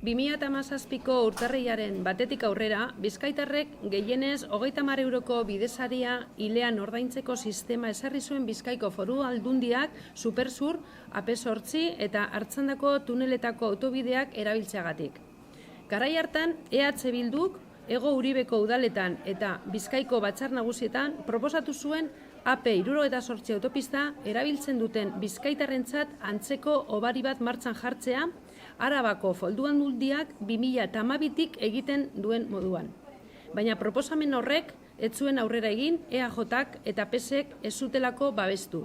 2017ko urtarrilaren batetik aurrera, bizkaitarrek gehienez 30 euroko bidesaria hilean ordaintzeko sistema ezarri zuen Bizkaiko Foru Aldundiak Supersur, AP8 eta Artzandako tuneletako autobideak erabiltzeagatik. Garai hartan, EH Bilduk Hego Uribeko udaletan eta Bizkaiko Batzar Nagusietan proposatu zuen AP78 autopista erabiltzen duten bizkaitarrentzat antzeko hobari bat martxan jartzea, Arabako Foru Aldundiak 2012tik egiten duen moduan. Baina proposamen horrek ez zuen aurrera egin EAJak eta PSek ez zutelako babestu.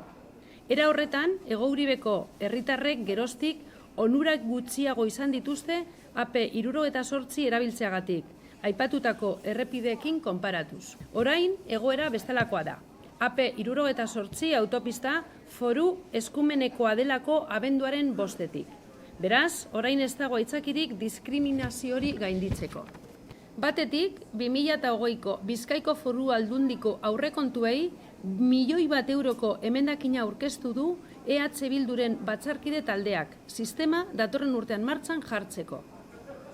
Era horretan, Hego Uribeko herritarrek geroztik onurak gutxiago izan dituzte AP78 erabiltzeagatik, aipatutako errepideekin konparatuz. Orain, egoera bestelakoa da. AP78 autopista foru eskumenekoa delako abenduaren 5etik. Beraz, orain ez dago aitzakirik diskriminazio hori gainditzeko. Batetik, 2020ko Bizkaiko Foru Aldundiko aurrekontuei €1.000.000 euroko emendakina aurkeztu du EH Bilduren batzarkide taldeak, sistema datorren urtean martxan jartzeko.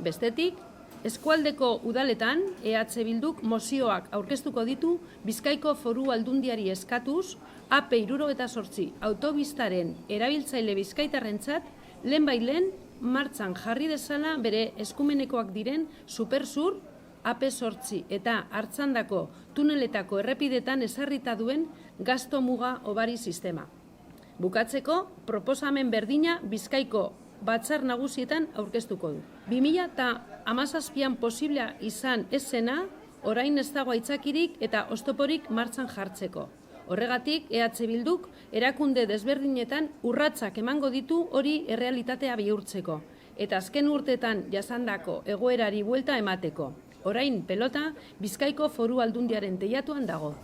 Bestetik, eskualdeko udaletan EH Bilduk mozioak aurkeztuko ditu Bizkaiko Foru Aldundiari eskatuz AP78 autobistaren erabiltzaile bizkaitarrentzat lehenbailen martxan jarri dezala bere eskumenekoak diren Supersur, AP8 eta Artzandako tuneletako errepidetan ezarrita duen gasto muga hobari sistema. Bukatzeko, proposamen berdina Bizkaiko Batzar Nagusietan aurkeztuko du. 2017an posiblea izan ez zena, orain ez dago aitzakirik eta oztoporik martxan jartzeko. Horregatik, EH Bilduk erakunde desberdinetan urratsak emango ditu hori errealitatea bihurtzeko, eta azken urteetan jasandako egoerari buelta emateko. Orain pelota Bizkaiko Foru Aldundiaren teilatuan dago.